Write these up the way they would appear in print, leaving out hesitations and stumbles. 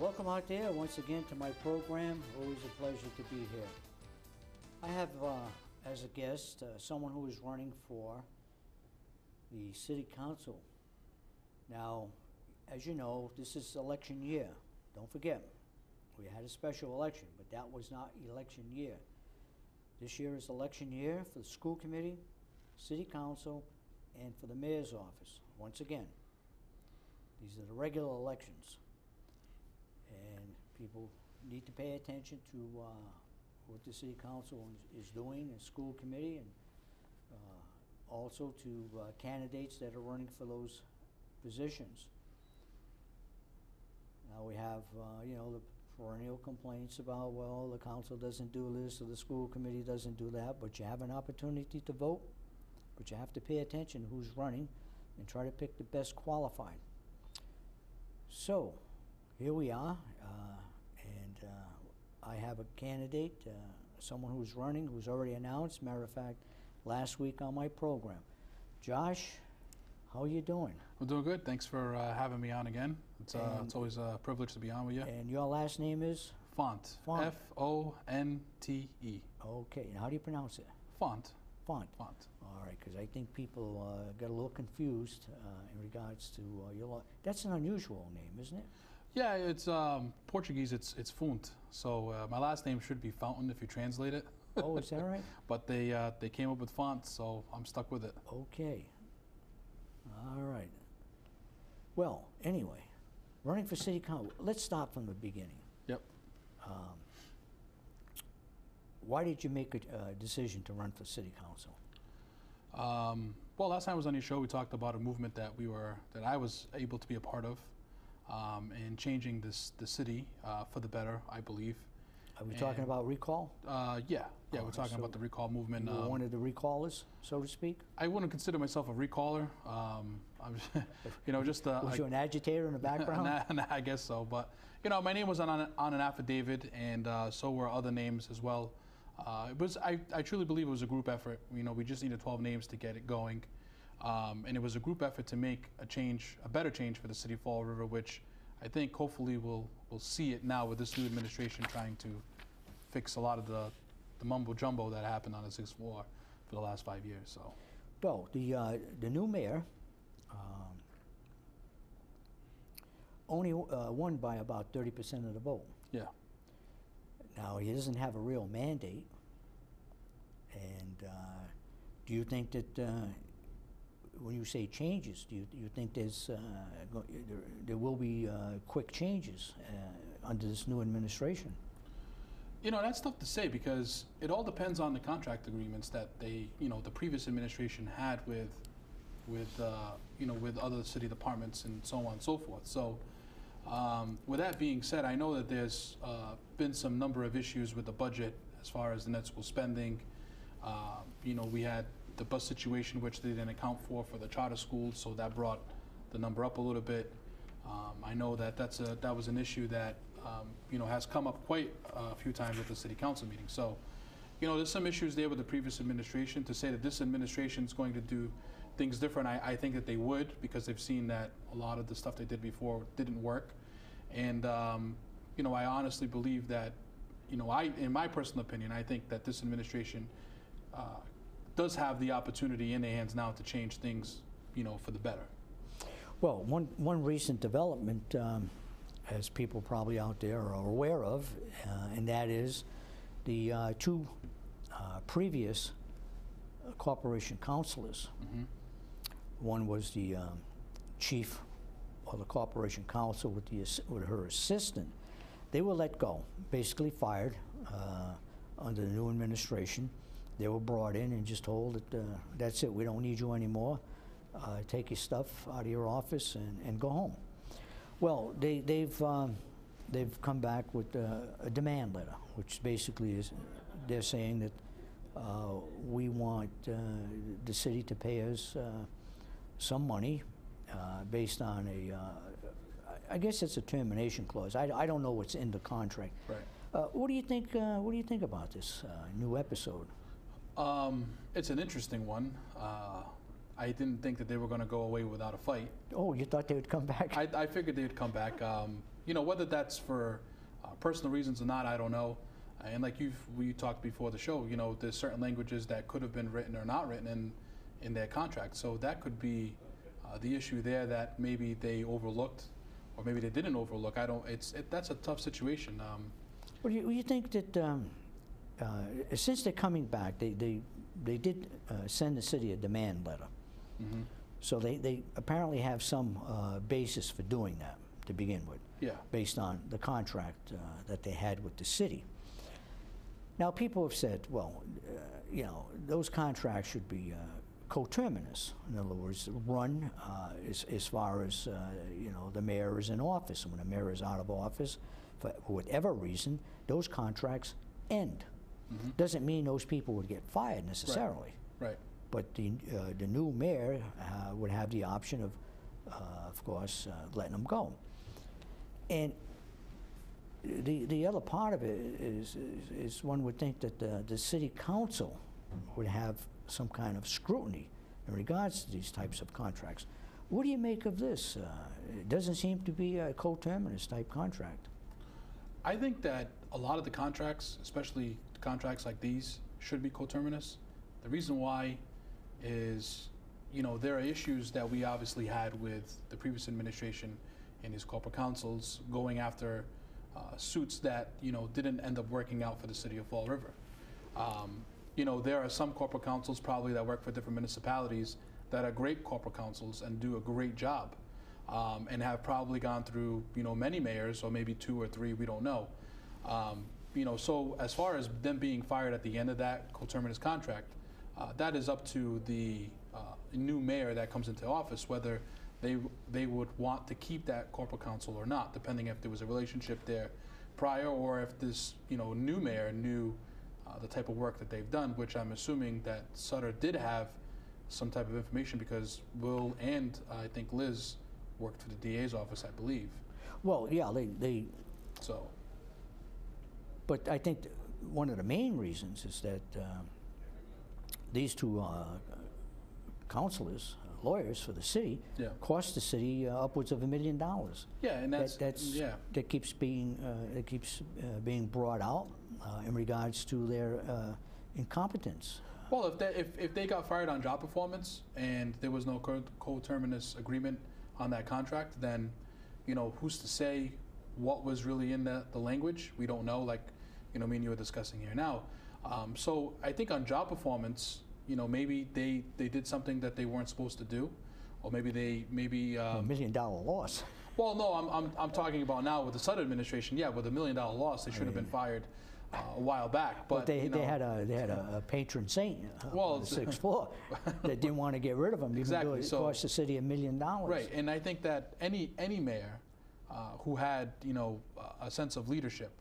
Welcome out there once again to my program. Always a pleasure to be here. I have as a guest someone who is running for the City Council. Now, as you know, this is election year. Don't forget, we had a special election, but that was not election year. This year is election year for the school committee, City Council, and for the mayor's office. Once again, these are the regular elections. And people need to pay attention to what the City Council is doing, and school committee, and also to candidates that are running for those positions. Now we have, you know, the perennial complaints about, well, the council doesn't do this or the school committee doesn't do that, but you have an opportunity to vote, but you have to pay attention to who's running and try to pick the best qualified. So, here we are, and I have a candidate, someone who's running, who's already announced, matter of fact, last week on my program. Josh, how are you doing? I'm doing good. Thanks for having me on again. It's always a privilege to be on with you. And your last name is? Fonte. Fonte. F-O-N-T-E. Okay, and how do you pronounce it? Fonte. Fonte. Fonte. All right, because I think people got a little confused in regards to your. That's an unusual name, isn't it? Yeah, it's Portuguese. It's Fonte. So my last name should be Fountain if you translate it. Oh, is that right? But they came up with Fonte, so I'm stuck with it. Okay. All right. Well, anyway, running for city council. Let's start from the beginning. Yep. Why did you make a decision to run for city council? Well, last time I was on your show, we talked about a movement that I was able to be a part of, and changing the city for the better, I believe. Are we talking about recall? Yeah, we're talking about the recall movement. You were one of the recallers, so to speak? I wouldn't consider myself a recaller. You know, just was you an agitator in the background? Nah, I guess so. But you know, my name was on an affidavit, and so were other names as well. I truly believe it was a group effort. You know, we just needed 12 names to get it going, and it was a group effort to make a better change for the city of Fall River, which I think hopefully we'll see it now with this new administration trying to fix a lot of the mumbo jumbo that happened on the 6th floor for the last 5 years. So, well, the new mayor only won by about 30% of the vote. Yeah. Now he doesn't have a real mandate, and do you think that? When you say changes, do you think there will be quick changes under this new administration? You know, that's tough to say because it all depends on the contract agreements that the previous administration had with other city departments and so on and so forth. So, with that being said, I know that there's been some number of issues with the budget as far as the net school spending. You know, we had the bus situation, which they didn't account for the charter schools, so that brought the number up a little bit. I know that that was an issue that has come up quite a few times at the city council meeting. So, you know, there's some issues there with the previous administration. To say that this administration is going to do things different, I think that they would, because they've seen that a lot of the stuff they did before didn't work. And you know, I honestly believe that, you know, in my personal opinion, I think that this administration does have the opportunity in their hands now to change things, you know, for the better. Well, one recent development, as people probably out there are aware of, and that is the two previous corporation councilors. Mm-hmm. One was the chief of the corporation council with her assistant. They were let go, basically fired under the new administration. They were brought in and just told that that's it, we don't need you anymore. Take your stuff out of your office and go home. Well, they've come back with a demand letter, which basically is they're saying that we want the city to pay us some money based on I guess it's a termination clause. I don't know what's in the contract. Right. What do you think? What do you think about this new episode? It's an interesting one. I didn't think that they were going to go away without a fight. Oh, you thought they would come back? I figured they would come back. whether that's for personal reasons or not, I don't know. And like we talked before the show, there's certain languages that could have been written or not written in their contract. So that could be the issue there that maybe they overlooked, or maybe they didn't overlook. That's a tough situation. Well, you think that since they're coming back, they did send the city a demand letter. Mm-hmm. So they apparently have some basis for doing that to begin with, Yeah. based on the contract that they had with the city. Now, people have said, well, those contracts should be coterminous. In other words, run as far as, the mayor is in office. And when the mayor is out of office, for whatever reason, those contracts end. Mm-hmm. Doesn't mean those people would get fired necessarily. Right. But the new mayor would have the option of course, letting them go. And the other part of it is one would think that the city council would have some kind of scrutiny in regards to these types of contracts. What do you make of this? It doesn't seem to be a coterminous type contract. I think that a lot of the contracts, especially contracts like these, should be coterminous. The reason why is, there are issues that we obviously had with the previous administration and his corporate councils going after suits that, didn't end up working out for the city of Fall River. There are some corporate councils probably that work for different municipalities that are great corporate councils and do a great job, and have probably gone through, many mayors, or maybe 2 or 3, we don't know. So as far as them being fired at the end of that coterminous contract, that is up to the new mayor that comes into office, whether they would want to keep that corporate council or not, depending if there was a relationship there prior, or if this new mayor knew the type of work that they've done, which I'm assuming that Sutter did have some type of information, because Will and I think Liz worked for the DA's office, I believe. Well, yeah, they So. But I think one of the main reasons is that these two counselors, lawyers for the city, Yeah. cost the city upwards of $1 million. Yeah, and That keeps being brought out in regards to their incompetence. Well, if they got fired on job performance and there was no coterminous agreement on that contract, then who's to say what was really in the language? We don't know. Like me and you were discussing here now. So I think on job performance, maybe they did something that they weren't supposed to do, or maybe $1 million loss. Well, no, I'm talking about now with the Sutter administration. Yeah, with $1 million loss, they should have been fired a while back. But they had a patron saint on the 6th floor that didn't want to get rid of him, even Exactly. though it So, cost the city $1 million. Right, and I think that any mayor who had a sense of leadership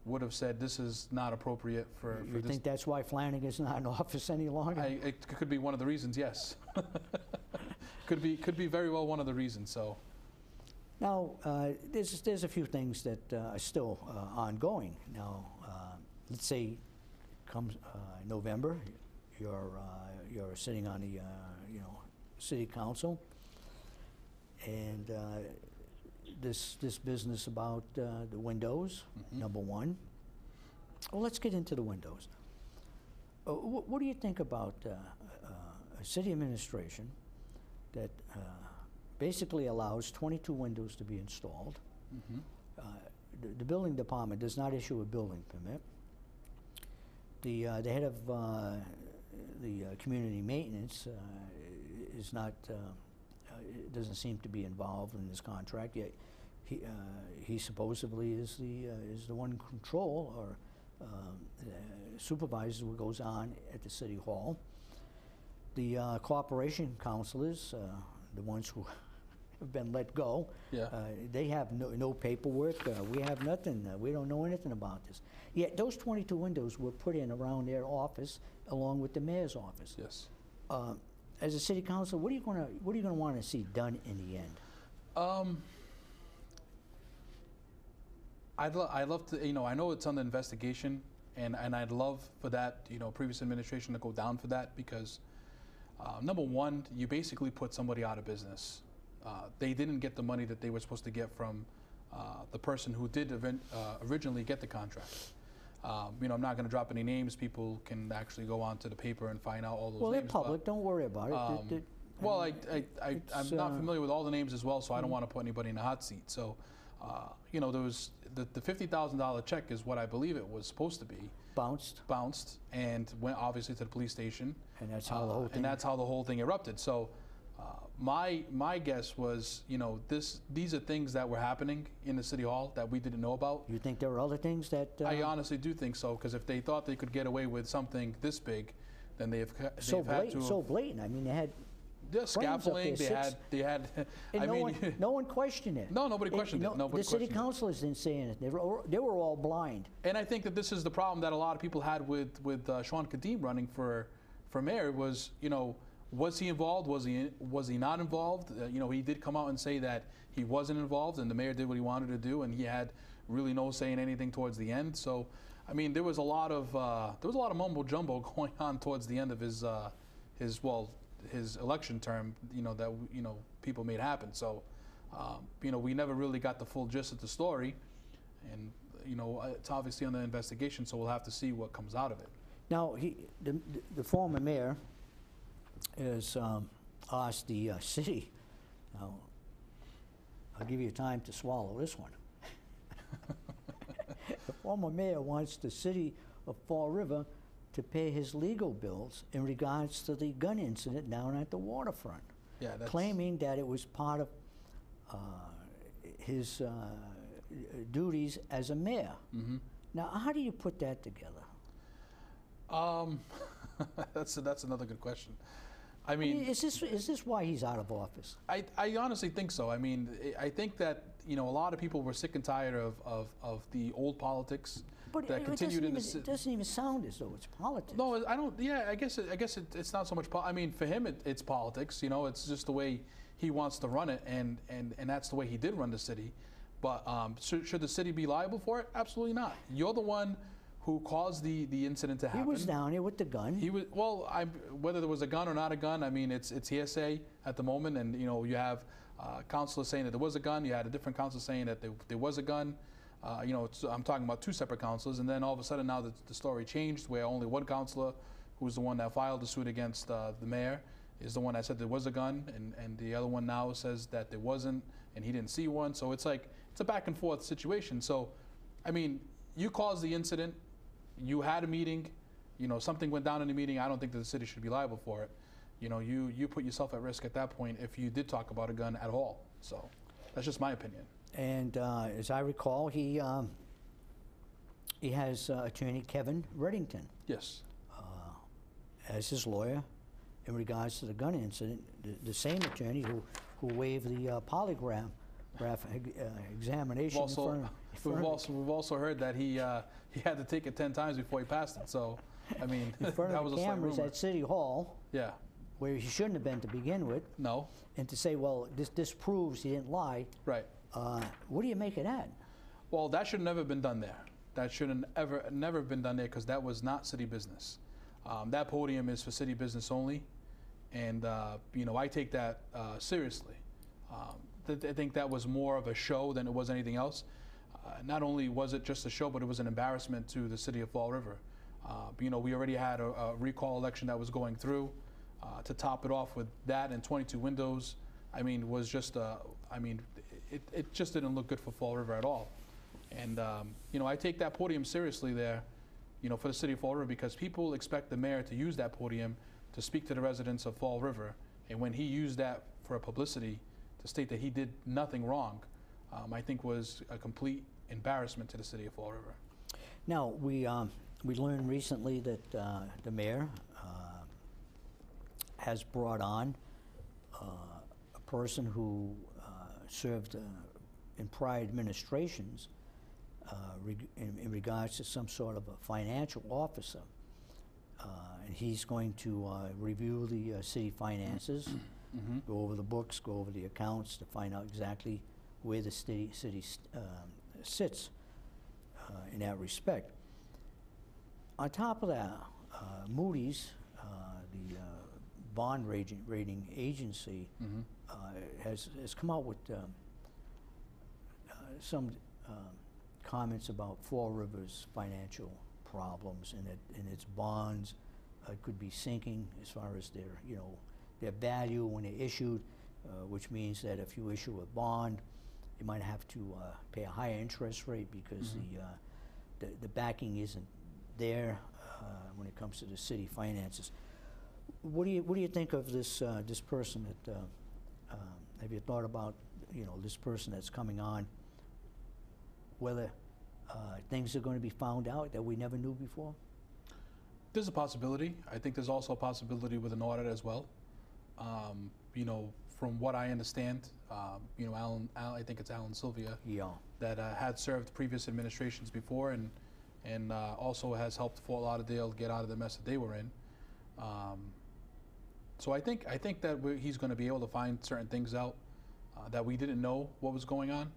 would have said this is not appropriate for You this. think that's why Flanagan's not in office any longer? It could be one of the reasons. Yes, could be very well one of the reasons. So. Now, there's a few things that are still ongoing. Now, let's say comes November, you're sitting on the city council, and this business about the windows, Mm-hmm. number one. Well, let's get into the windows. What do you think about a city administration that basically allows 22 windows to be installed? Mm-hmm. The building department does not issue a building permit. The head of the community maintenance is not doesn't seem to be involved in this contract yet. He supposedly is the one in control or supervises what goes on at the city hall. The corporation councilors, the ones who have been let go, Yeah. they have no paperwork. We have nothing. We don't know anything about this. Yet those 22 windows were put in around their office, along with the mayor's office. Yes. As a city council, what are you going to want to see done in the end? I'd love to, I know it's under investigation, and I'd love for that, previous administration to go down for that, because number one, you basically put somebody out of business. They didn't get the money that they were supposed to get from the person who did originally get the contract. You know, I'm not going to drop any names. People can actually go onto the paper and find out all those Well, names. they're public, don't worry about it. Well, it's, I'm not familiar with all the names as well, so I don't want to put anybody in a hot seat. So, you know, there was the $50,000 check is what I believe it was supposed to be. Bounced, and went obviously to the police station. And that's how the whole thing. And that's how the whole thing erupted. So, my guess was, you know, these are things that were happening in the city hall that we didn't know about. You think there were other things that? I honestly do think so, because if they thought they could get away with something this big, then they've had to. So blatant. I mean, they had. Scaffolding. They had. I mean, no one questioned it. No, nobody questioned it. Nobody the city questioned it. councilors didn't say anything. They were all blind. And I think that this is the problem that a lot of people had with Sean Kadim running for mayor was, you know, was he involved? Was he not involved? You know, he did come out and say that he wasn't involved, and the mayor did what he wanted to do, and he had really no say in anything towards the end. So, I mean, there was a lot of mumbo jumbo going on towards the end of his election term. You know, that people made happen. So, you know, we never really got the full gist of the story, and you know, it's obviously under investigation. So we'll have to see what comes out of it. Now, the former mayor has asked the city. Now, I'll give you time to swallow this one. The former mayor wants the city of Fall River to pay his legal bills in regards to the gun incident down at the waterfront, claiming that it was part of his duties as a mayor. Mm-hmm. Now, how do you put that together? That's another good question. I mean, is this why he's out of office? I honestly think so. I mean, I think that, you know, a lot of people were sick and tired of the old politics that continued in the city. It doesn't even sound as though it's politics. No, I don't. Yeah, I guess it's not so much. I mean, for him, it's politics. You know, it's just the way he wants to run it, and that's the way he did run the city. But should the city be liable for it? Absolutely not. You're the one who caused the incident to happen. He was down here with the gun. He was, well, whether there was a gun or not a gun, I mean, it's hearsay at the moment, and you know, you have councilors saying that there was a gun. You had a different council saying that there was a gun. You know, I'm talking about two separate councilors, and then all of a sudden now the story changed, where only one councilor, who was the one that filed the suit against the mayor, is the one that said there was a gun, and the other one now says that there wasn't, and he didn't see one. So it's like, it's a back and forth situation. So, I mean, you caused the incident. You had a meeting, you know, something went down in the meeting. I don't think that the city should be liable for it. You know, you put yourself at risk at that point if you did talk about a gun at all. So that's just my opinion. And as I recall, he has attorney Kevin Reddington. Yes. As his lawyer in regards to the gun incident, the same attorney who waived the polygraph examination. We've also heard that he had to take it 10 times before he passed it. So, I mean, in front that of was the a slight cameras rumor. at City Hall. Yeah. Where he shouldn't have been to begin with. No. And to say, well, this proves he didn't lie. Right. What do you make of that? Well, that should have never been done there. That should have never been done there, because that was not city business. That podium is for city business only, and you know, I take that seriously. I think that was more of a show than it was anything else. Not only was it just a show, but it was an embarrassment to the city of Fall River. You know, we already had a recall election that was going through. To top it off with that and 22 windows, I mean, was just I mean, it just didn't look good for Fall River at all. And you know, I take that podium seriously there, you know, for the city of Fall River, because people expect the mayor to use that podium to speak to the residents of Fall River. And when he used that for publicity to state that he did nothing wrong, I think was a complete embarrassment to the city of Fall River. Now, we learned recently that the mayor has brought on a person who served in prior administrations in regards to some sort of a financial officer. And he's going to review the city finances, go over the books, go over the accounts to find out exactly where the city sits in that respect. On top of that, Moody's, the bond rating agency, has come out with some comments about Four Rivers' financial problems and its bonds could be sinking as far as their value when they're issued, which means that if you issue a bond, you might have to pay a higher interest rate because the backing isn't there when it comes to the city finances. What do you think of this this person that? Have you thought about this person that's coming on? Whether things are going to be found out that we never knew before? There's a possibility. I think there's also a possibility with an audit as well. From what I understand, Alan, I think it's Alan Sylvia, that had served previous administrations before and also has helped Fort Lauderdale get out of the mess that they were in. So I think that he's going to be able to find certain things out that we didn't know what was going on.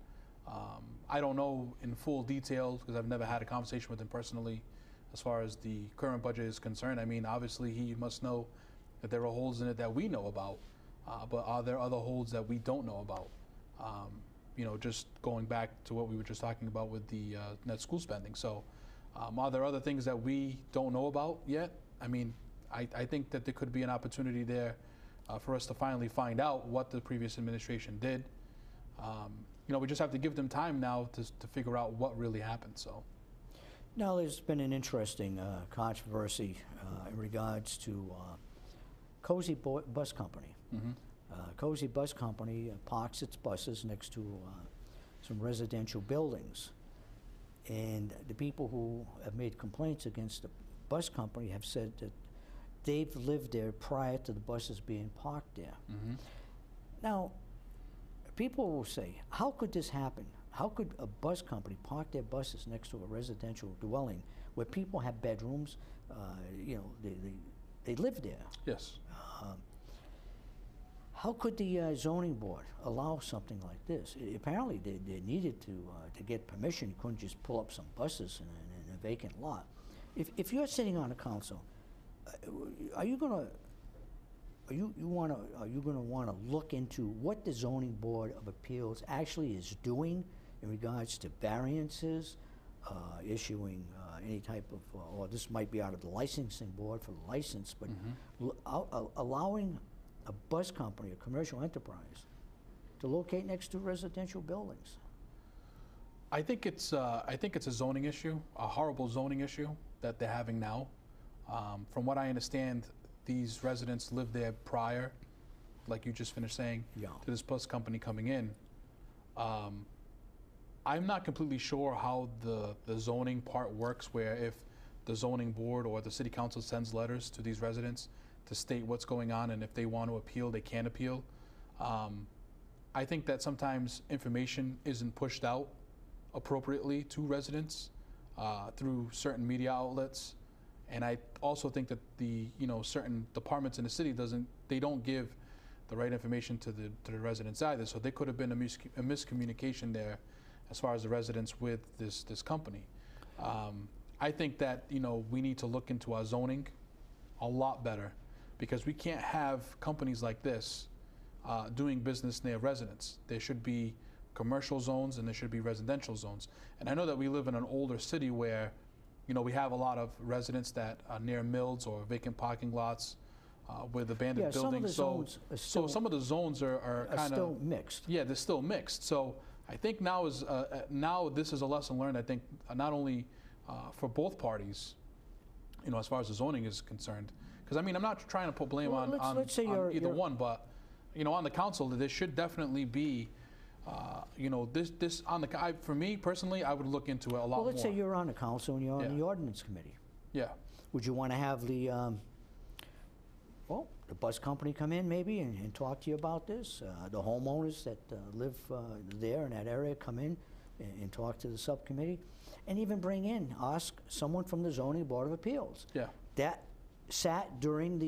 I don't know in full detail because I've never had a conversation with him personally as far as the current budget is concerned. I mean, obviously he must know that there are holes in it that we know about, but are there other holes that we don't know about? Just going back to what we were just talking about with the net school spending. So are there other things that we don't know about yet? I mean, I think that there could be an opportunity there for us to finally find out what the previous administration did. We just have to give them time now to figure out what really happened. So, now there's been an interesting controversy in regards to Cozy Bus Company. Cozy Bus Company parks its buses next to some residential buildings, and the people who have made complaints against the bus company have said that they've lived there prior to the buses being parked there. Now, people will say, how could this happen? How could a bus company park their buses next to a residential dwelling where people have bedrooms? They live there. Yes. How could the zoning board allow something like this? Apparently, they needed to get permission. You couldn't just pull up some buses in a vacant lot. If you're sitting on a council, are you gonna want to look into what the zoning board of appeals actually is doing in regards to variances, issuing any type of, or this might be out of the licensing board for the license, but allowing a bus company, a commercial enterprise, to locate next to residential buildings? I think it's a zoning issue, a horrible zoning issue that they're having now. From what I understand, these residents lived there prior, like you just finished saying, to this bus company coming in. I'm not completely sure how the zoning part works, where if the zoning board or the city council sends letters to these residents to state what's going on, and if they want to appeal, they can appeal. I think that sometimes information isn't pushed out appropriately to residents through certain media outlets. And I also think that the certain departments in the city don't give the right information to the residents either. So there could have been a miscommunication there as far as the residents with this company. I think that we need to look into our zoning a lot better, because we can't have companies like this doing business near residents. There should be commercial zones and there should be residential zones. And I know that we live in an older city where we have a lot of residents that are near mills or vacant parking lots with abandoned buildings. So some of the zones are kind of still mixed. Yeah, they're still mixed. So I think now this is a lesson learned. I think not only for both parties, as far as the zoning is concerned. Because I mean, I'm not trying to put blame on either one, but on the council, there should definitely be. This on the for me personally, I would look into it a lot more. Well, let's say you're on the council and you're on the ordinance committee. Yeah. Would you want to have the bus company come in maybe and talk to you about this? The homeowners that live there in that area come in and talk to the subcommittee, and even ask someone from the zoning board of appeals. Yeah. That sat during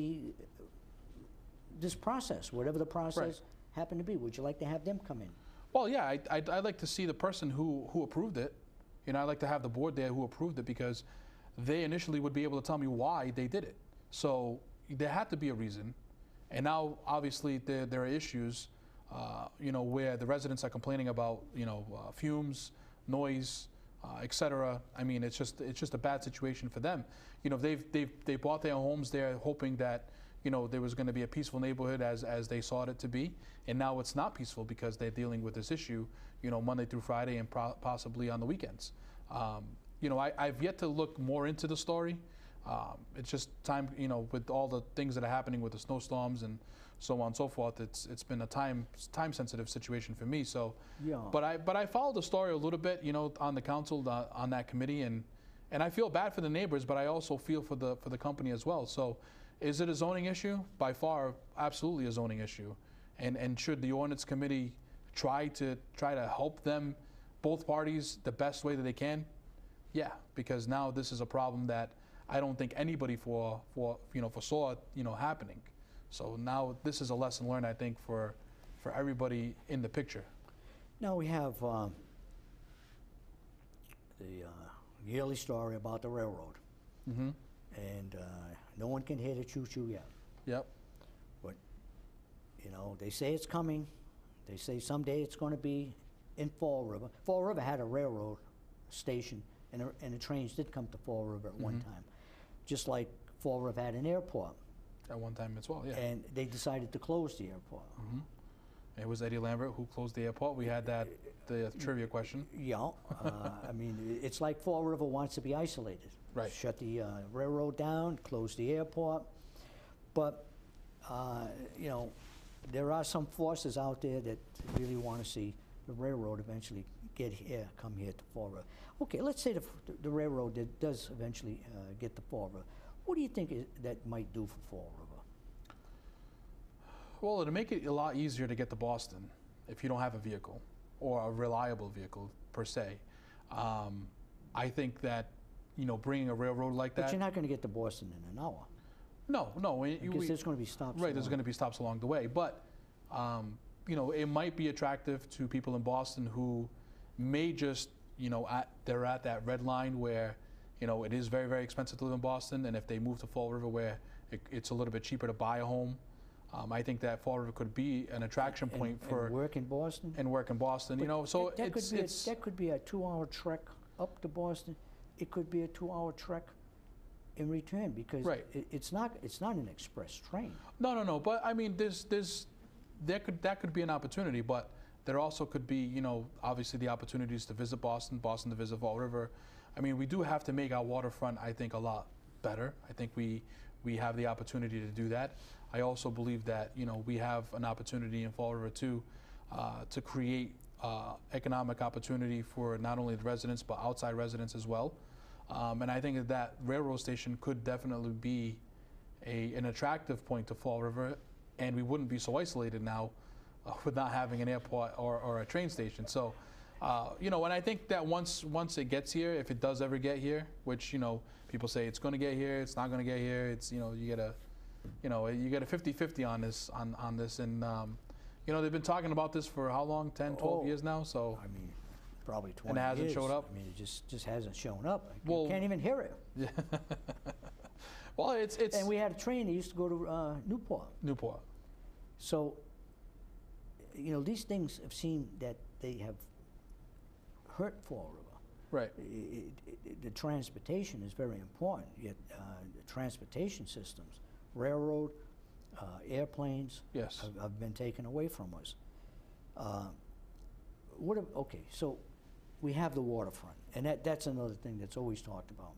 this process, whatever the process happened to be. Would you like to have them come in? Well, yeah, I'd like to see the person who approved it. I'd like to have the board there who approved it, because they initially would be able to tell me why they did it. So there had to be a reason. And now, obviously, there are issues where the residents are complaining about, fumes, noise, et cetera. I mean, it's just a bad situation for them. They bought their homes there hoping that, there was going to be a peaceful neighborhood as they sought it to be, and now it's not peaceful because they're dealing with this issue, Monday through Friday and possibly on the weekends. I've yet to look more into the story. It's just time, with all the things that are happening with the snowstorms and so on and so forth. It's been a time sensitive situation for me. So, Yeah. but I followed the story a little bit, on the council, on that committee, and I feel bad for the neighbors, but I also feel for the company as well. So, is it a zoning issue? By far, absolutely a zoning issue. And should the ordinance committee try to help them, both parties, the best way that they can? Yeah, because now this is a problem that I don't think anybody foresaw happening. So now this is a lesson learned, I think, for everybody in the picture. Now we have the yearly story about the railroad. Mm-hmm. And no one can hear the choo-choo yet. Yep. But, they say it's coming. They say someday it's going to be in Fall River. Fall River had a railroad station, and the trains did come to Fall River at one time. Just like Fall River had an airport. At one time as well, yeah. And they decided to close the airport. Mm-hmm. It was Eddie Lambert who closed the airport. We had the trivia question. Yeah. I mean, it's like Fall River wants to be isolated. Right. Shut the railroad down, close the airport. But, there are some forces out there that really want to see the railroad eventually come here to Fall River. Okay, let's say the railroad does eventually get to Fall River. What do you think that might do for Fall River? Well, it'll make it a lot easier to get to Boston if you don't have a vehicle or a reliable vehicle per se. I think that, bringing a railroad like that. But you're not going to get to Boston in an hour. No. Because there's going to be stops. Right, there's going to be stops along the way. But, it might be attractive to people in Boston who may just, they're at that red line where, it is very, very expensive to live in Boston. And if they move to Fall River where it's a little bit cheaper to buy a home, I think that Fall River could be an attraction point for. And work in Boston? And work in Boston, so that could be a 2-hour trek up to Boston. It could be a 2-hour trek in return because right. It's not an express train. No. But I mean, that could be an opportunity, but there also could be, obviously the opportunities to visit Boston to visit Fall River. I mean, we do have to make our waterfront, I think, a lot better. I think we have the opportunity to do that. I also believe that, we have an opportunity in Fall River too, to create economic opportunity for not only the residents but outside residents as well. And I think that railroad station could definitely be an attractive point to Fall River, and we wouldn't be so isolated now with not having an airport or a train station. So, and I think that once it gets here, if it does ever get here, which, people say it's going to get here, it's not going to get here, it's, you get a 50-50 on this, and, they've been talking about this for how long, 10, 12 years now, so. I mean, probably 20 and it hasn't years. showed up? I mean, it just hasn't shown up. Well, you can't even hear it. Yeah. Well, it's. And we had a train that used to go to Newport. So, these things have seemed that they have hurt Fall River. Right. The transportation is very important, yet the transportation systems, railroad, airplanes, yes, have been taken away from us. Okay, so we have the waterfront, and that's another thing that's always talked about.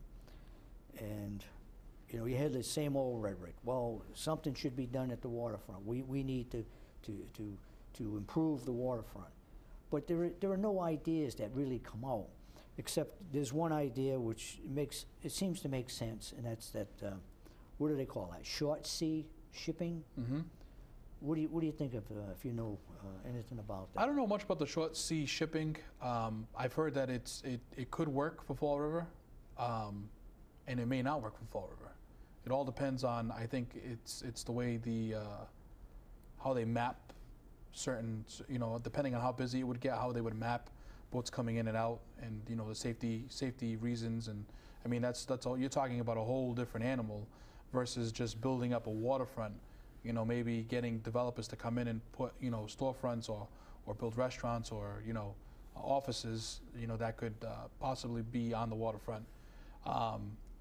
And you hear the same old rhetoric. Well, something should be done at the waterfront. We need to improve the waterfront. But there are no ideas that really come out, except there's one idea which seems to make sense, and that's that. What do they call that? Short sea shipping. Mm-hmm. What do you think of if you know anything about that? I don't know much about the short sea shipping. I've heard that it could work for Fall River, and it may not work for Fall River. It all depends on, I think it's the way how they map certain, depending on how busy it would get, how they would map boats coming in and out, and the safety reasons, and I mean that's all. You're talking about a whole different animal versus just building up a waterfront you know, maybe getting developers to come in and put, you know, storefronts or build restaurants or, you know, offices, you know, that could possibly be on the waterfront.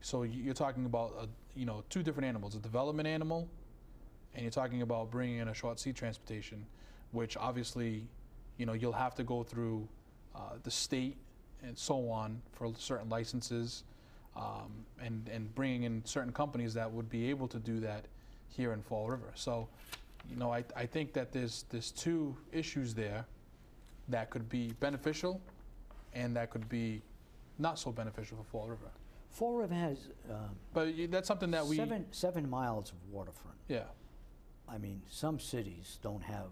So you're talking about, you know, two different animals, a development animal, and you're talking about bringing in a short sea transportation, which obviously, you know, you'll have to go through the state and so on for certain licenses, and bringing in certain companies that would be able to do that here in Fall River. So, you know, I think that there's two issues there that could be beneficial and that could be not so beneficial for Fall River. Fall River has But that's something that we... 7 miles of waterfront. Yeah. I mean, some cities don't have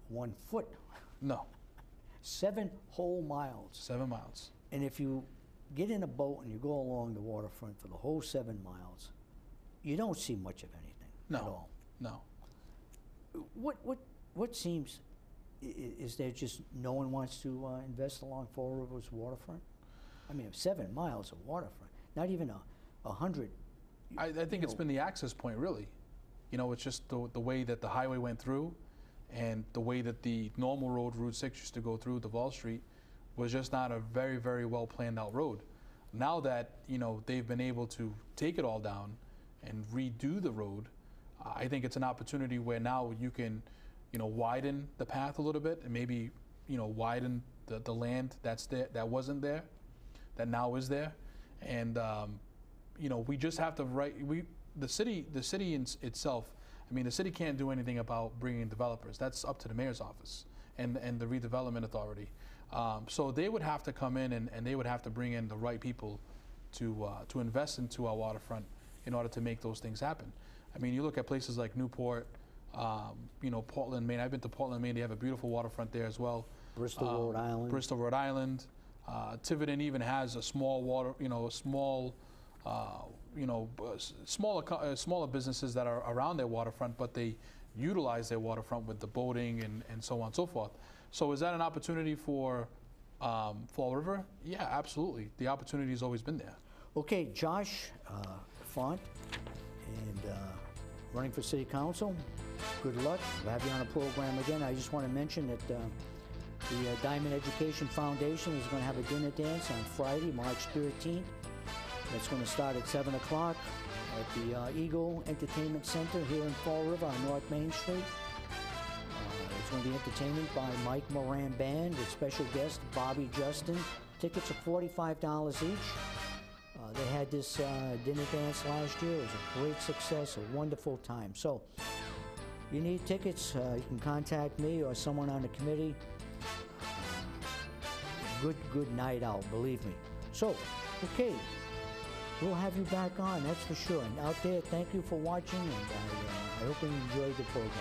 1 foot. No. 7 whole miles. 7 miles. And if you get in a boat and you go along the waterfront for the whole 7 miles, you don't see much of anything at all. No. What seems, is there just no one wants to invest along Fall River's waterfront? I mean, 7 miles of waterfront, not even 100. I think it's been the access point, really. You know, it's just the way that the highway went through and the way that the normal road, Route 6, used to go through Duval Street was just not a very, very well planned out road. Now that, you know, they've been able to take it all down and redo the road, I think it's an opportunity where now you can, you know, widen the path a little bit and maybe, you know, widen the land that's there, that wasn't there, that now is there. And, you know, we just have to the city itself, I mean, the city can't do anything about bringing in developers. That's up to the mayor's office and the redevelopment authority. So they would have to come in and they would have to bring in the right people to invest into our waterfront in order to make those things happen. I mean, you look at places like Newport, you know, Portland, Maine. I've been to Portland, Maine. They have a beautiful waterfront there as well. Bristol, Rhode Island. Bristol, Rhode Island. Tiverton even has a small smaller businesses that are around their waterfront, but they utilize their waterfront with the boating and so on and so forth. So is that an opportunity for Fall River? Yeah, absolutely. The opportunity has always been there. Okay, Josh Fonte, and running for City Council. Good luck. We'll have you on the program again. I just want to mention that the Diamond Education Foundation is going to have a dinner dance on Friday, March 13th. It's going to start at 7 o'clock at the Eagle Entertainment Center here in Fall River on North Main Street. It's going to be entertainment by Mike Moran Band with special guest Bobby Justin. Tickets are $45 each. They had this dinner dance last year. It was a great success, a wonderful time. So, you need tickets, you can contact me or someone on the committee. Good night out, believe me. So, okay, we'll have you back on, that's for sure. And out there, thank you for watching, and I hope you enjoyed the program.